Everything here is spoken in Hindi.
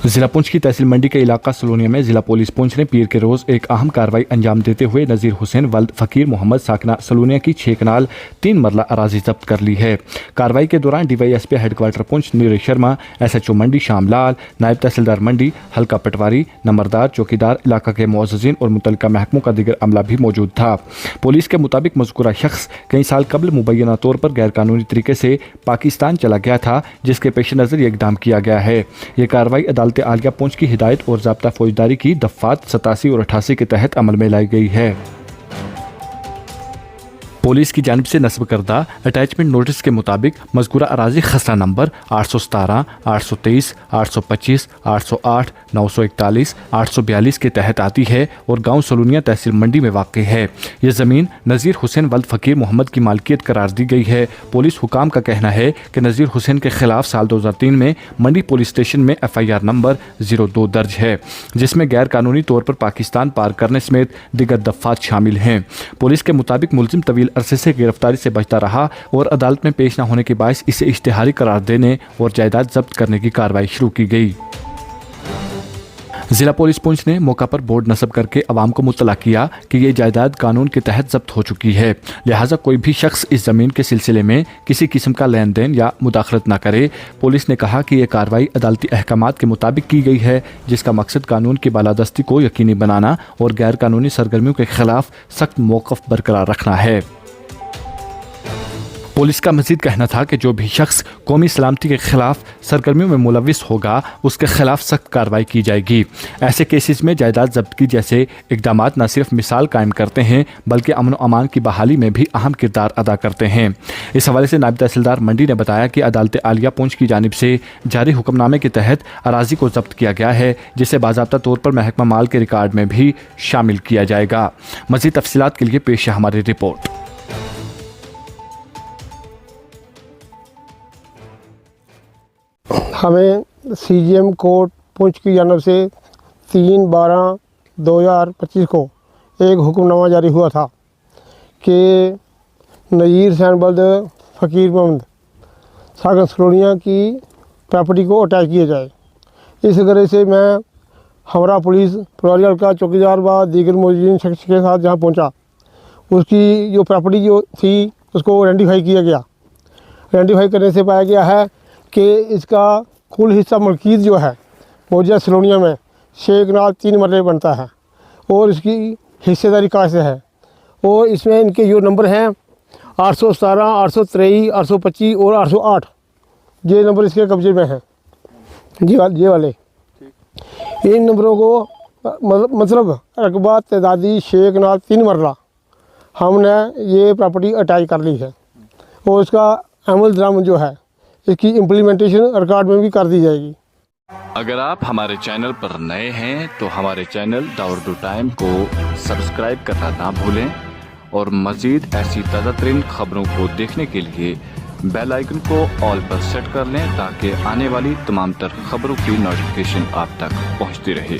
जिला पुंछ की तहसील मंडी के इलाका सलोनिया में जिला पुलिस पुंछ ने पीर के रोज एक अहम कार्रवाई अंजाम देते हुए नजीर हुसैन वल्द फकीर मोहम्मद साकना सलोनिया की 6 कनाल 3 मरला अराजी जब्त कर ली है। कार्रवाई के दौरान DYSP headquarter Poonch Neeraj Sharma, SHO मंडी श्यामलाल, नायब तहसीलदार मंडी हल्का पटवारी, नंबरदार, चौकीदार, इलाका के मुअज्जिजीन और मुतल्लिका महकमों का दीगर अमला भी मौजूद था। पुलिस के मुताबिक मज़कूरा शख्स कई साल कबल मुबैना तौर पर गैरकानूनी तरीके से पाकिस्तान चला गया था, जिसके पेश नज़र ये इक़दाम किया गया है। ये कार्रवाई अदालत आलिया पुंछ की हिदायत और ज़ाब्ता फौजदारी की दफ़ात 87 और 88 के तहत अमल में लाई गई है। पुलिस की जानिब से नस्ब करदा अटैचमेंट नोटिस के मुताबिक मज़कूरा अराजी खसरा नंबर 817, 823, 825, 808, 941, 842 के तहत आती है और गांव सलोनिया तहसील मंडी में वाक़ है। ये ज़मीन नज़ीर हुसैन वल्द फ़कीर मोहम्मद की मालकियत करार दी गई है। पुलिस हुकाम का कहना है कि नज़ीर हुसैन के खिलाफ साल 2003 में मंडी पुलिस स्टेशन में FIR नंबर 02 दर्ज है, जिसमें गैर कानूनी तौर पर पाकिस्तान पार करने समेत दीगर दफ़ात शामिल हैं। पुलिस के मुताबिक मुलजिम तवील अरसे से गिरफ्तारी से बचता रहा और अदालत में पेश न होने के बायस इसे इश्तिहारी करार देने और जायदाद जब्त करने की कार्रवाई शुरू की गई। जिला पुलिस पुंछ ने मौका पर बोर्ड नस्ब करके अवाम को मुत्तला किया कि ये जायदाद कानून के तहत जब्त हो चुकी है, लिहाजा कोई भी शख्स इस ज़मीन के सिलसिले में किसी किस्म का लेन देन या मुदाखलत न करे। पुलिस ने कहा कि यह कार्रवाई अदालती अहकामात के मुताबिक की गई है, जिसका मकसद कानून की बालादस्ती को यकीनी बनाना और गैर कानूनी सरगर्मियों के खिलाफ सख्त मौक़िफ़ बरकरार रखना है। पुलिस का मजीद कहना था कि जो भी शख्स कौमी सलामती के खिलाफ सरगर्मियों में मुलविस होगा उसके खिलाफ सख्त कार्रवाई की जाएगी। ऐसे केसेस में जायदाद जब्तगी जैसे इकदाम न सिर्फ मिसाल कायम करते हैं बल्कि अमन व अमान की बहाली में भी अहम किरदार अदा करते हैं। इस हवाले से नायब तहसीलदार मंडी ने बताया कि अदालत आलिया पुंछ की जानिब से जारी हुक्मनामे के तहत अराजी को जब्त किया गया है, जिसे बाज़ाब्ता तौर पर महकमा माल के रिकॉर्ड में भी शामिल किया जाएगा। मज़ीद तफसीलात के लिए पेश है हमारी रिपोर्ट। हमें CGM कोर्ट पुंछ की जानब से 3/12/2025 को एक हुक्मनामा जारी हुआ था कि नज़ीर हुसैन वल्द फ़कीर मोहम्मद साकना सलोनिया की प्रॉपर्टी को अटैच किया जाए। इस गरज से मैं हमरा पुलिस पटवारी हल्का चौकीदार व दीगर मौजूद शख्स के साथ जहाँ पहुँचा, उसकी जो प्रॉपर्टी जो थी उसको आइडेंटिफाई किया गया। आइडेंटिफाई करने से पाया गया है कि इसका कुल हिस्सा मलकीत जो है मौजूदा सलोनिया में 6 कनाल 3 मरले बनता है और इसकी हिस्सेदारी कहाँ से है, और इसमें इनके जो नंबर हैं 817, 823, 825 और 808, ये नंबर इसके कब्जे में हैं। ये वाले इन नंबरों को मतलब रकबा तदादी 6 कनाल 3 मरला हमने ये प्रॉपर्टी अटैच कर ली है और इसका अमल दरामद जो है इसकी इम्प्लीमेंटेशन रिकॉर्ड में भी कर दी जाएगी। अगर आप हमारे चैनल पर नए हैं तो हमारे चैनल द उर्दू टाइम को सब्सक्राइब करना ना भूलें और मज़ीद ऐसी ताज़ा तरीन खबरों को देखने के लिए बेल आइकन को ऑल पर सेट कर लें ताकि आने वाली तमाम तर खबरों की नोटिफिकेशन आप तक पहुंचती रहे।